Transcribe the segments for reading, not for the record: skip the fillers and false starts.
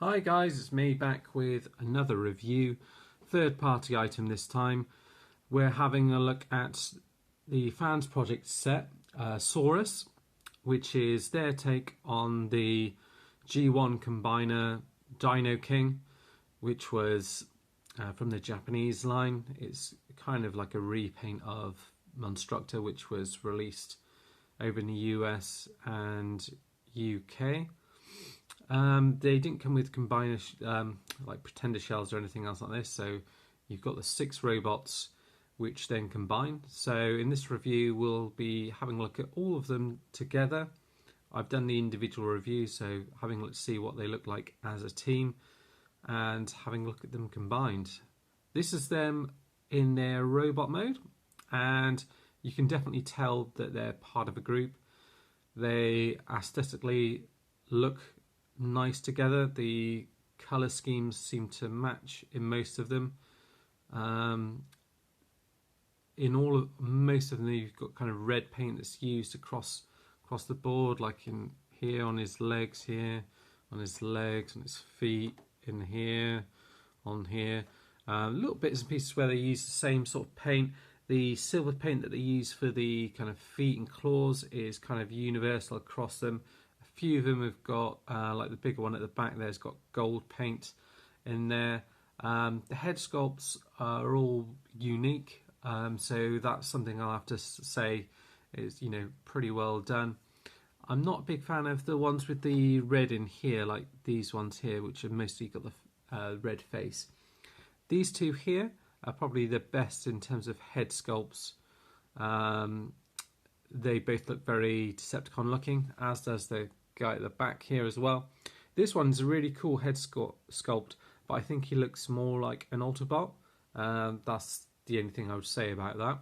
Hi guys, it's me back with another review, third party item this time. We're having a look at the Fansproject set, Saurus, which is their take on the G1 combiner Dinoking, which was from the Japanese line. It's kind of like a repaint of Monstructor, which was released over in the US and UK. They didn't come with combiner like pretender shells or anything else like this, so you've got the 6 robots which then combine. So in this review we'll be having a look at all of them together. I've done the individual review, so having a look to see what they look like as a team and having a look at them combined. This is them in their robot mode, and you can definitely tell that they're part of a group. They aesthetically look nice together. The colour schemes seem to match in most of them. In most of them, you've got kind of red paint that's used across the board, like in here on his legs, here on his legs, on his feet, in here, on here. Little bits and pieces where they use the same sort of paint. The silver paint that they use for the kind of feet and claws is kind of universal across them. A few of them have got, like the bigger one at the back there's got gold paint in there. The head sculpts are all unique, so that's something I'll have to say is, pretty well done. I'm not a big fan of the ones with the red in here, like these ones here, which have mostly got the red face. These two here are probably the best in terms of head sculpts. They both look very Decepticon looking, as does the guy at the back here as well. This one's a really cool head sculpt, but I think he looks more like an Autobot. That's the only thing I would say about that.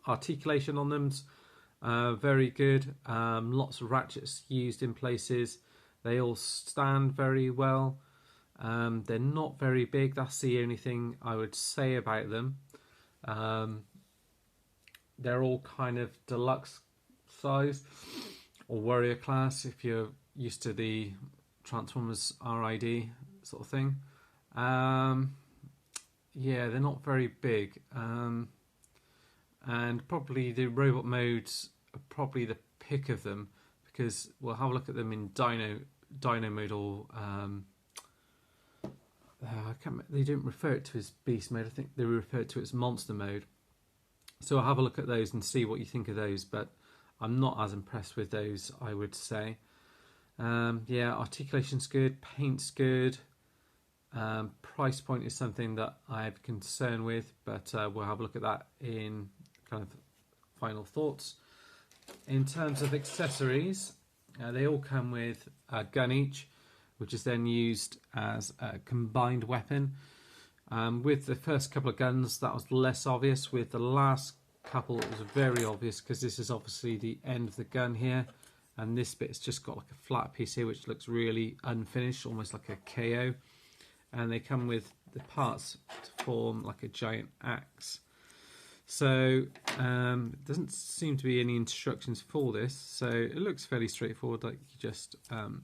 Articulation on them's very good. Lots of ratchets used in places. They all stand very well. They're not very big. That's the only thing I would say about them. They're all kind of deluxe size or warrior class if you're used to the Transformers RID sort of thing. Yeah, they're not very big, and probably the robot modes are probably the pick of them, because we'll have a look at them in Dino mode, or they don't refer it to as beast mode. I think they refer to it as monster mode. So I'll have a look at those and see what you think of those, but I'm not as impressed with those, I would say. Yeah, articulation's good, paint's good. Price point is something that I have concern with, but we'll have a look at that in kind of final thoughts. In terms of accessories, they all come with a gun each, which is then used as a combined weapon. With the first couple of guns, that was less obvious. With the last couple, it was very obvious, because this is obviously the end of the gun here, and this bit's just got like a flat piece here which looks really unfinished, almost like a KO. And they come with the parts to form like a giant axe. So there doesn't seem to be any instructions for this, so it looks fairly straightforward. Like you just so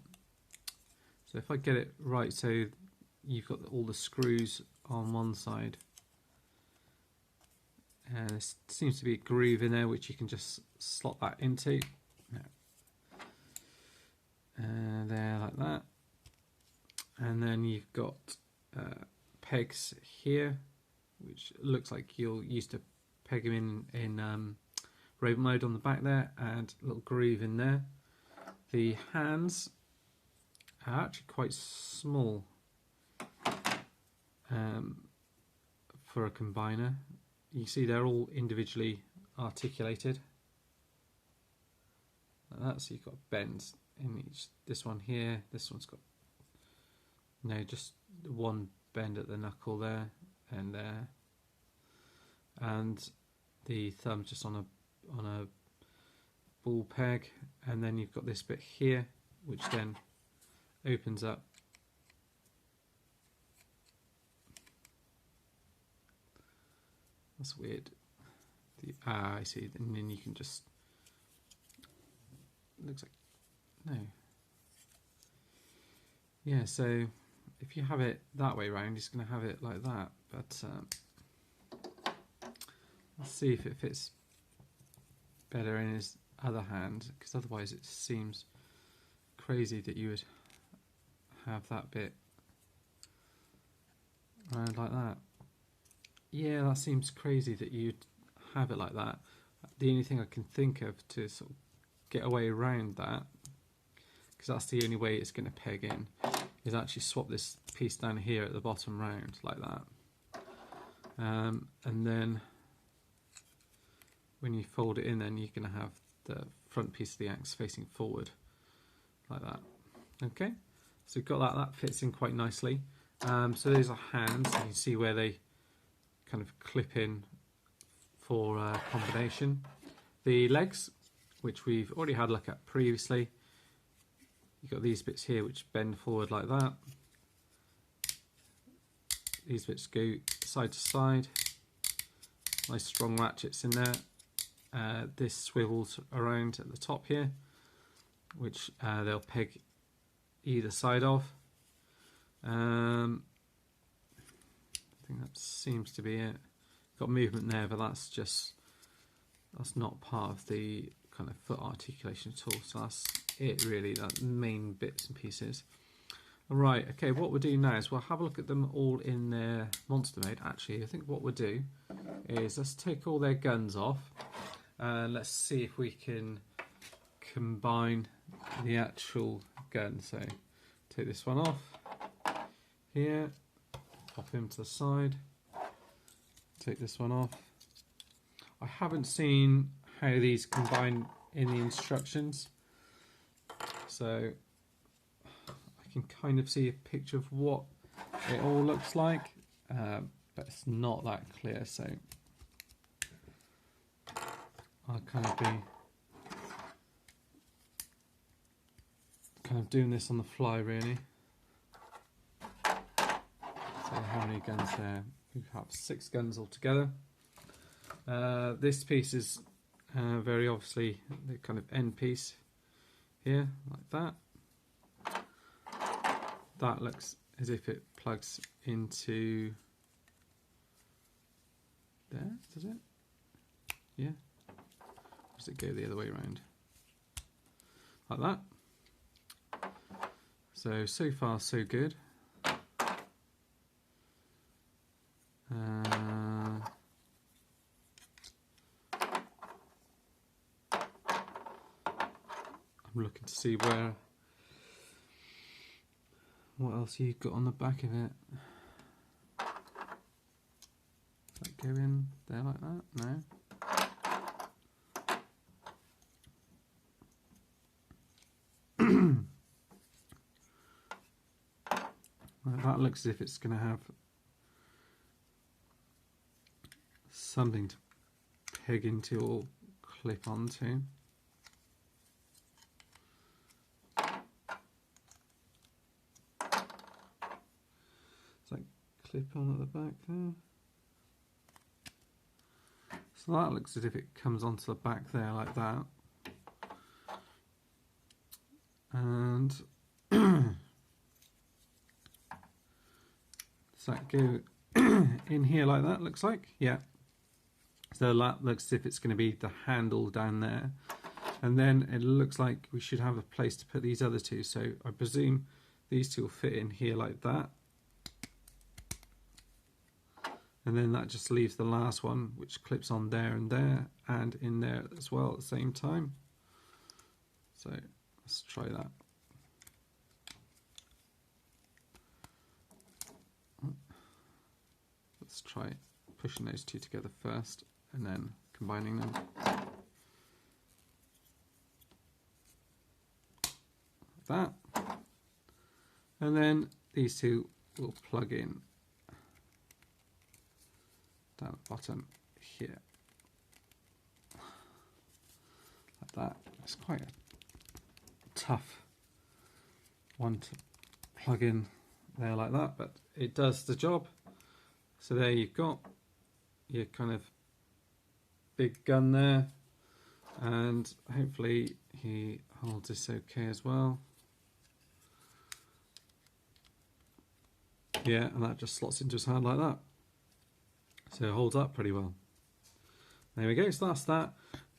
if I get it right, so you've got all the screws on one side, and there seems to be a groove in there which you can just slot that into. There, like that. And then you've got pegs here, which looks like you'll use to peg them in robot mode on the back there, and a little groove in there. The hands are actually quite small for a combiner. You see they're all individually articulated like that, so you've got bends in each. This one here, this one's got just one bend at the knuckle there and there, and the thumb just on a ball peg, and then you've got this bit here which then opens up. That's weird. I see, and then you can just, looks like, no, yeah, so if you have it that way round, he's going to have it like that. But let's see if it fits better in his other hand, because otherwise it seems crazy that you would have that bit around like that. Yeah, that seems crazy that you'd have it like that. The only thing I can think of to sort of get away around that, because that's the only way it's going to peg in, is actually swap this piece down here at the bottom round like that. And then when you fold it in, then you're going to have the front piece of the axe facing forward like that. Okay, so we've got that. That fits in quite nicely. So those are hands. You can see where they kind of clip in for combination. The legs, which we've already had a look at previously, you've got these bits here which bend forward like that. These bits go side to side. Nice strong ratchets in there. This swivels around at the top here, which they'll peg either side of. I think that seems to be it. Got movement there, but that's not part of the kind of foot articulation at all. So that's it really, that main bits and pieces. Right, okay, what we'll do now is we'll have a look at them all in their monster mode. Actually, I think what we'll do is let's take all their guns off and let's see if we can combine the actual gun. So take this one off here, pop him to the side, take this one off. I haven't seen how these combine in the instructions, so I can kind of see a picture of what it all looks like, but it's not that clear, so I'll kind of doing this on the fly really. So how many guns there? We have 6 guns altogether. This piece is very obviously the kind of end piece here, like that. That looks as if it plugs into there, does it? Yeah. Or does it go the other way around? Like that. So far so good. I'm looking to see what else you've got on the back of it. Does that go in there like that? No. Right, that looks as if it's going to have something to peg into or clip onto. Does that clip on at the back there? So that looks as if it comes onto the back there like that. And does that go in here like that, looks like? Yeah. So that looks as if it's going to be the handle down there. And then it looks like we should have a place to put these other two. So I presume these two will fit in here like that. And then that just leaves the last one, which clips on there and in there as well at the same time. So let's try that. Let's try pushing those two together first and then combining them. Like that. And then these two will plug in down the bottom here. Like that. It's quite a tough one to plug in there like that, but it does the job. So there you've got your kind of big gun there, and hopefully he holds this okay as well. here, and that just slots into his hand like that. So it holds up pretty well. There we go, so that's that.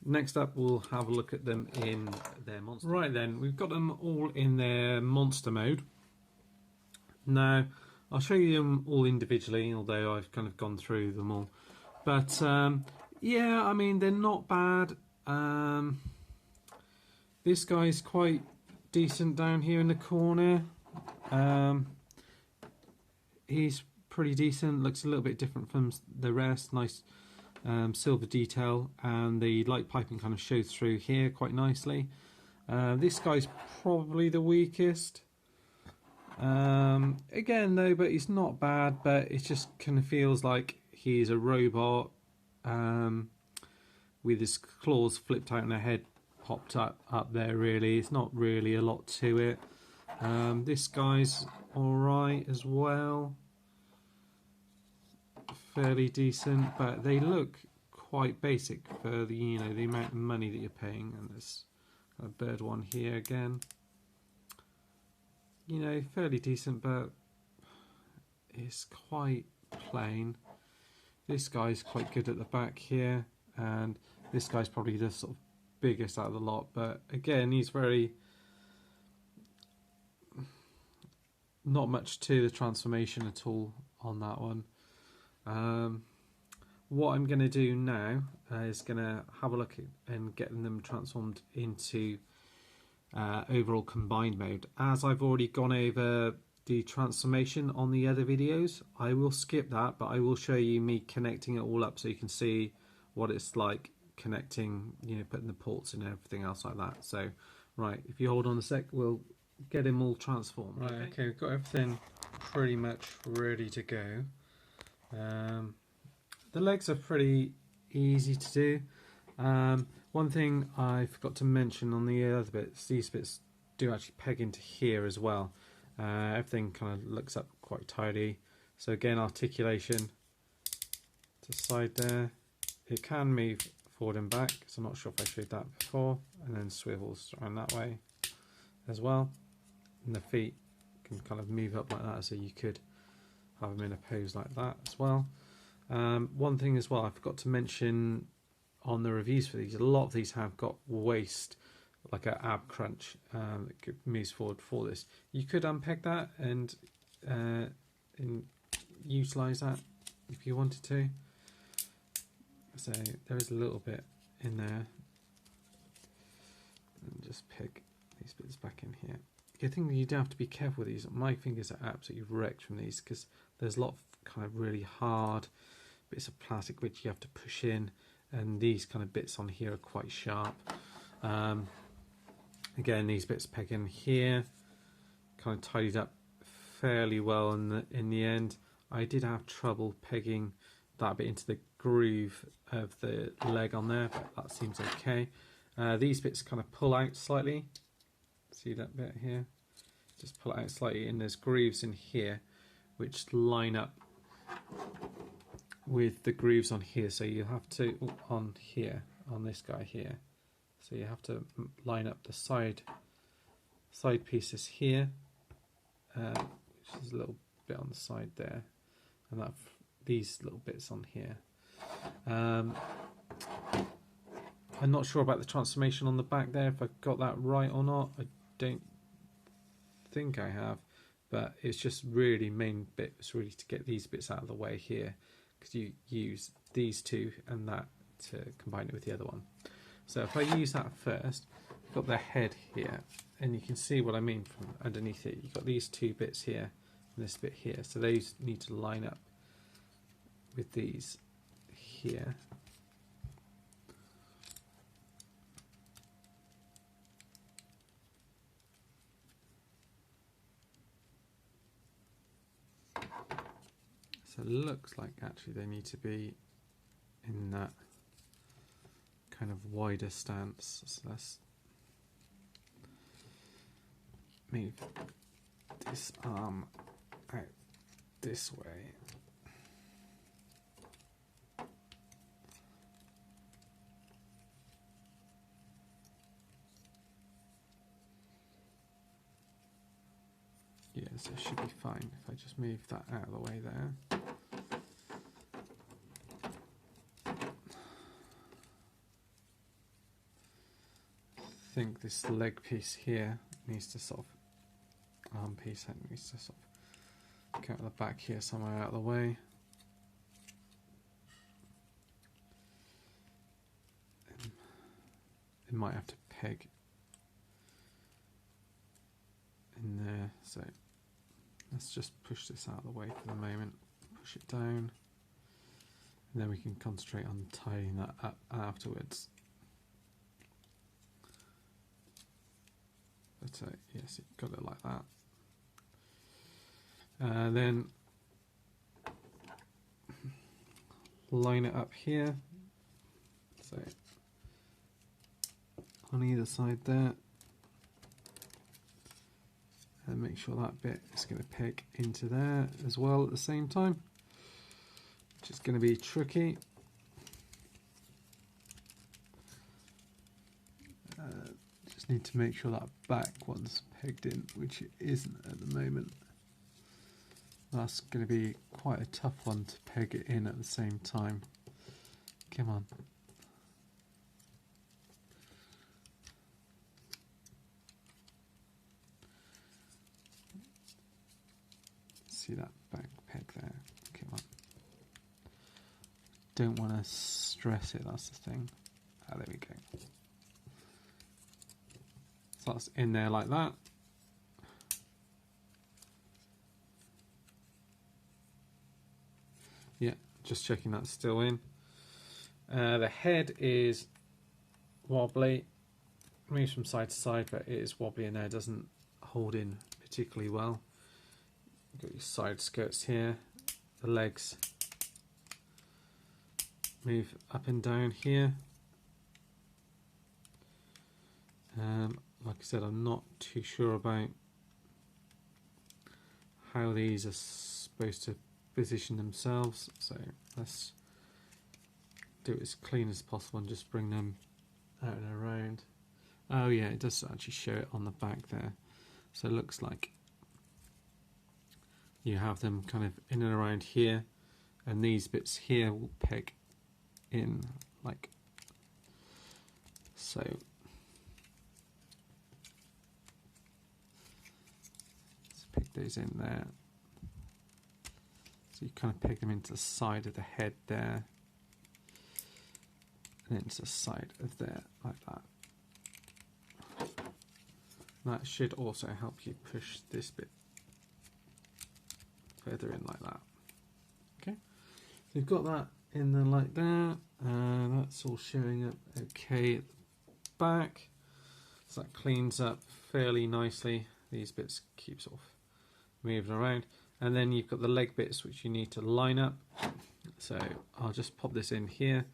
Next up, we'll have a look at them in their monster. Right then, we've got them all in their monster mode. Now, I'll show you them all individually, although I've kind of gone through them all. But yeah, I mean, they're not bad. This guy's quite decent down here in the corner. He's pretty decent, looks a little bit different from the rest. Nice silver detail, and the light piping kind of shows through here quite nicely. This guy's probably the weakest. Again though, but he's not bad, but it just kind of feels like he's a robot with his claws flipped out and a head popped up there. Really, it's not really a lot to it. This guy's alright as well, fairly decent, but they look quite basic for the, you know, the amount of money that you're paying. And there's a bird one here again, you know, fairly decent, but it's quite plain. This guy's quite good at the back here, and this guy's probably the sort of biggest out of the lot, but again, he's very, not much to the transformation at all on that one. What I'm going to do now is going to have a look at and getting them transformed into overall combined mode. As I've already gone over the transformation on the other videos, I will skip that, but I will show you me connecting it all up so you can see what it's like connecting, you know, putting the ports and everything else like that. So right, if you hold on a sec, we'll get him all transformed. Right, okay, we've got everything pretty much ready to go. The legs are pretty easy to do. One thing I forgot to mention on the other bits, these bits do actually peg into here as well. Everything kind of looks up quite tidy. So again, articulation to side there. It can move forward and back, so I'm not sure if I showed that before, and then swivels around that way as well. And the feet can kind of move up like that, so you could have them in a pose like that as well. One thing as well I forgot to mention on the reviews for these, a lot of these have got waist, like an ab crunch that moves forward for this. You could unpeg that and utilise that if you wanted to. So there is a little bit in there, and just peg these bits back in here. The thing that you do have to be careful with these, my fingers are absolutely wrecked from these because there's a lot of kind of really hard bits of plastic which you have to push in, and these kind of bits on here are quite sharp. Again, these bits peg in here, kind of tidied up fairly well in the end. I did have trouble pegging that bit into the groove of the leg on there, but that seems okay. These bits kind of pull out slightly. See that bit here? Just pull it out slightly, and there's grooves in here which line up with the grooves on here. So you have to, on here, on this guy here. So you have to line up the side pieces here, which is a little bit on the side there, and that these little bits on here. I'm not sure about the transformation on the back there, if I've got that right or not. I don't think I have, but it's just really main bit was really to get these bits out of the way here, because you use these two and that to combine it with the other one. So if I use that first, I've got the head here, and you can see what I mean from underneath it. You've got these two bits here and this bit here, so those need to line up with these here. So it looks like actually they need to be in that kind of wider stance. So let's move this arm out this way. Yeah, so it should be fine if I just move that out of the way there. I think this leg piece here needs to sort of, arm piece needs to sort of go at the back here somewhere out of the way. It might have to peg in there, so let's just push this out of the way for the moment, push it down, and then we can concentrate on tying that up afterwards. But yes, you've got it like that. Then line it up here, so on either side there, and make sure that bit is going to peg into there as well at the same time, which is going to be tricky. Just need to make sure that back one's pegged in, which it isn't at the moment. That's going to be quite a tough one to peg it in at the same time. Come on. See that back peg there? Come on. Don't want to stress it, that's the thing. Ah, there we go. So that's in there like that. Yeah, just checking that's still in. The head is wobbly, moves from side to side, but it is wobbly in there, doesn't hold in particularly well. You've got your side skirts here, the legs move up and down here. Like I said, I'm not too sure about how these are supposed to position themselves, so let's do it as clean as possible and just bring them out and around. Oh yeah, it does actually show it on the back there, so it looks like you have them kind of in and around here, and these bits here will peg in like so. Let's peg those in there. So you kind of peg them into the side of the head there, and into the side of there like that. That should also help you push this bit further in like that. Okay, so you've got that in there like that, and that's all showing up okay at the back. So that cleans up fairly nicely. These bits keep sort of moving around, and then you've got the leg bits which you need to line up. So I'll just pop this in here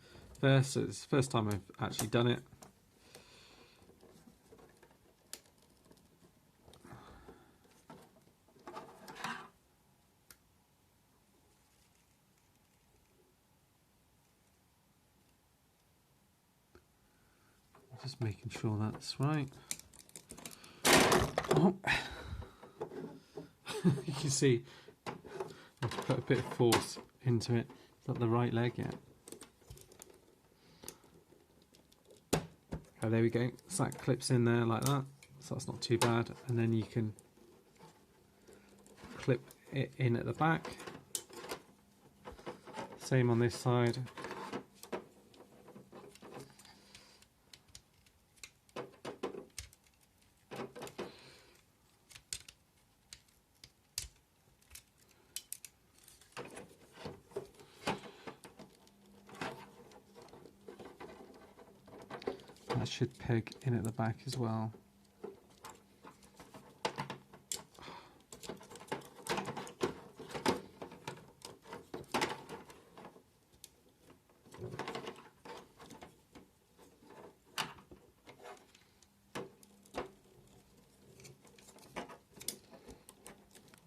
first. So it's the first time I've actually done it. Just making sure that's right. Oh. You can see I've put a bit of force into it. Is that the right leg yet? Oh, there we go. So that clips in there like that. So that's not too bad. And then you can clip it in at the back. Same on this side. That should peg in at the back as well.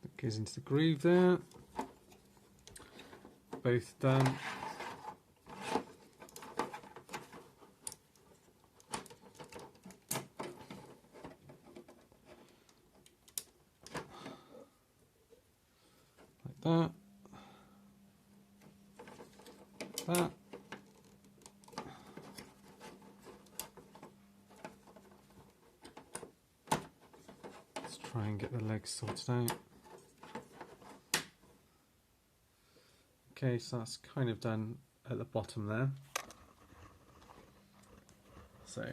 That goes into the groove there. Both done. that. That. Let's try and get the legs sorted out. Okay, so that's kind of done at the bottom there. So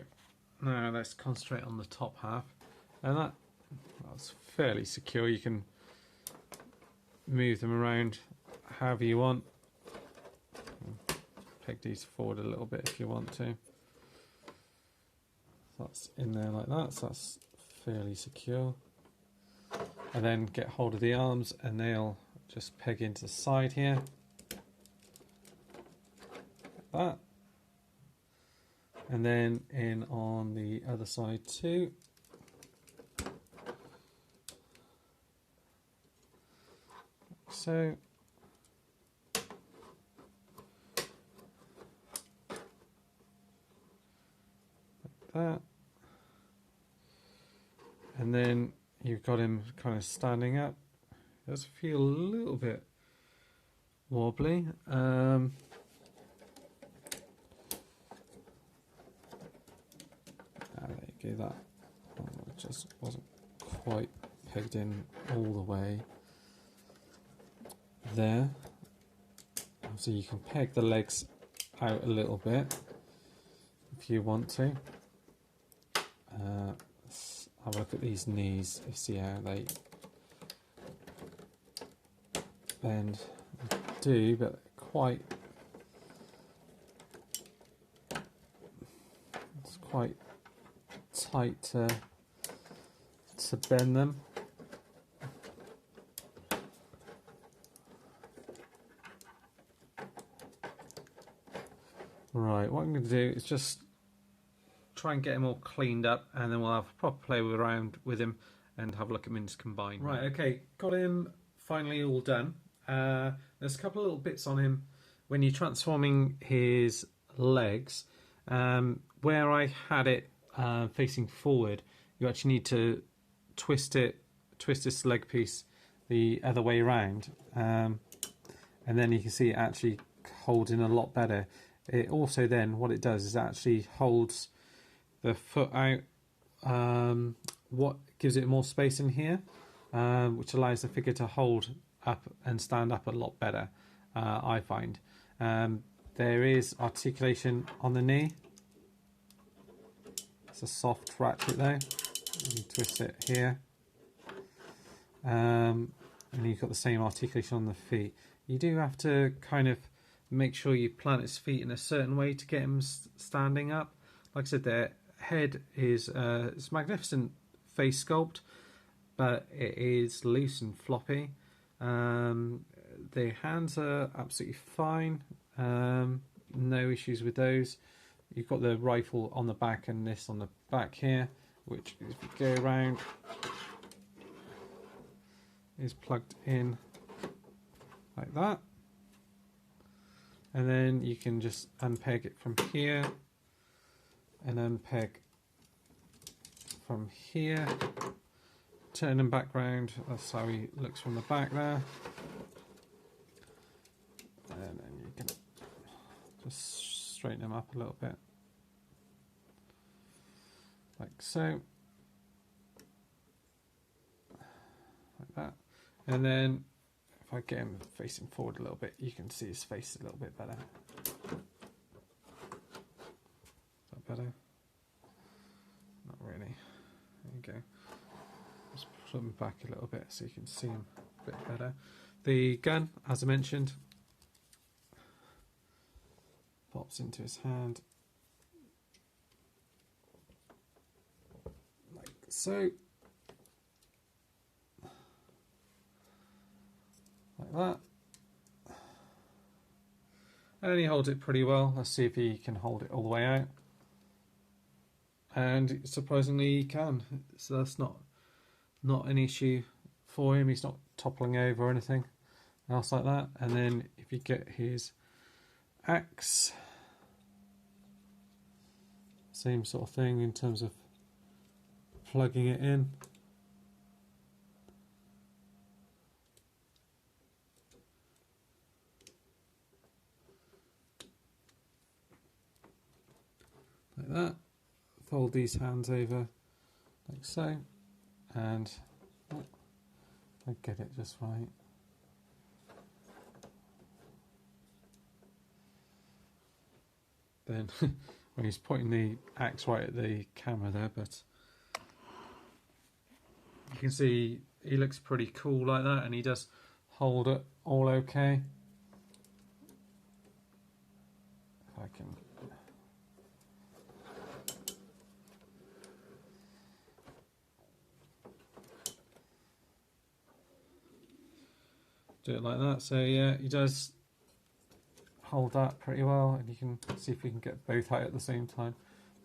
now let's concentrate on the top half, and that's fairly secure. You can move them around however you want. Peg these forward a little bit if you want to. That's in there like that, so that's fairly secure. And then get hold of the arms and they'll just peg into the side here. Like that. And then in on the other side too. So. Like that. And then you've got him kind of standing up. It does feel a little bit wobbly. There you go, that just wasn't quite pegged in all the way there. So you can peg the legs out a little bit if you want to. Let's have a look at these knees, you see how they bend. They do, but quite, it's quite tight to bend them. Right, what I'm going to do is just try and get him all cleaned up, and then we'll have a proper play around with him and have a look at him combined. Right, okay, got him finally all done. There's a couple of little bits on him when you're transforming his legs. Where I had it facing forward, you actually need to twist this leg piece the other way around, and then you can see it actually holds in a lot better. It also then, what it does is actually holds the foot out, what gives it more space in here, which allows the figure to hold up and stand up a lot better, I find. There is articulation on the knee. It's a soft ratchet though. You can twist it here. And you've got the same articulation on the feet. You do have to kind of make sure you plant his feet in a certain way to get him standing up. Like I said, their head is it's magnificent face sculpt, but it is loose and floppy. The hands are absolutely fine, no issues with those. You've got the rifle on the back and this on the back here, which if you go around is plugged in like that. And then you can just unpeg it from here and unpeg from here. Turn him back round, that's how he looks from the back there. And then you can just straighten him up a little bit. Like so. Like that. And then if I get him facing forward a little bit, you can see his face a little bit better. Is that better? Not really. There you go. Just put him back a little bit so you can see him a bit better. The gun, as I mentioned, pops into his hand. Like so. Like that. And he holds it pretty well. Let's see if he can hold it all the way out. And surprisingly he can. So that's not an issue for him. He's not toppling over or anything else like that. And then if you get his axe, same sort of thing in terms of plugging it in. fold these hands over like so, and I get it just right. Then when he's pointing the axe right at the camera there, but you can see he looks pretty cool like that, and he does hold it all okay. If I can do it like that. So yeah, he does hold that pretty well, and you can see if we can get both out at the same time.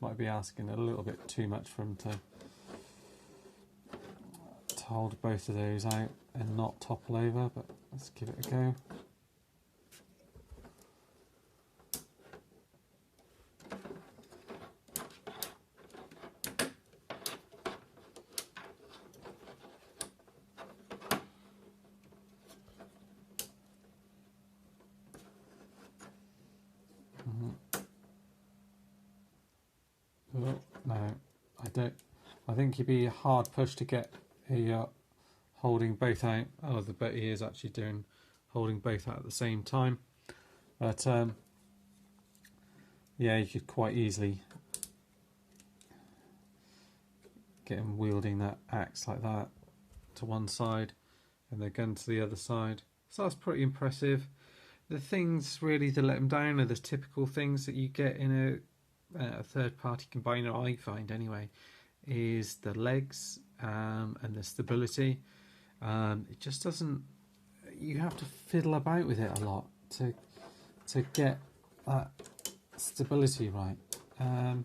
Might be asking a little bit too much for him to hold both of those out and not topple over, but let's give it a go. Oh, no, I don't. I think he'd be a hard push to get a holding both out. Oh, the bet he is actually doing holding both out at the same time. But yeah, you could quite easily get him wielding that axe like that to one side and the gun to the other side. So that's pretty impressive. The things really that let him down are the typical things that you get in a third-party combiner, I find anyway, is the legs and the stability. It just doesn't. You have to fiddle about with it a lot to get that stability right. And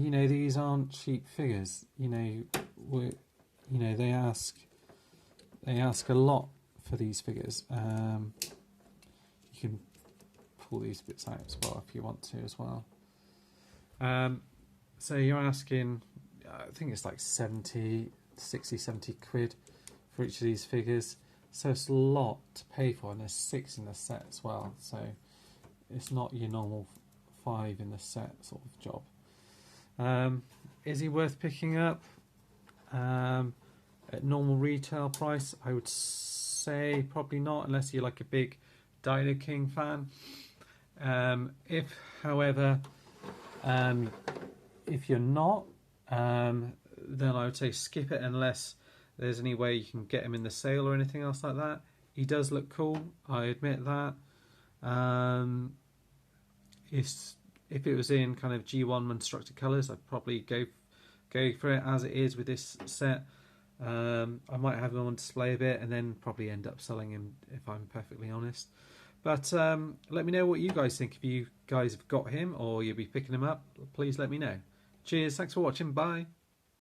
you know, these aren't cheap figures. You know, they ask a lot for these figures. You can pull these bits out as well if you want to as well. So you're asking, I think it's like 60, 70 quid for each of these figures. So it's a lot to pay for, and there's 6 in the set as well. So it's not your normal 5 in the set sort of job. Is he worth picking up? At normal retail price, I would say probably not, unless you're like a big Dinoking fan. If, however, if you're not, then I would say skip it unless there's any way you can get him in the sale or anything else like that. He does look cool, I admit that. If it was in kind of G1 Constructed colours, I'd probably go for it as it is with this set. I might have him on display a bit and then probably end up selling him if I'm perfectly honest. But let me know what you guys think. If you guys have got him or you'll be picking him up, please let me know. Cheers, thanks for watching, bye.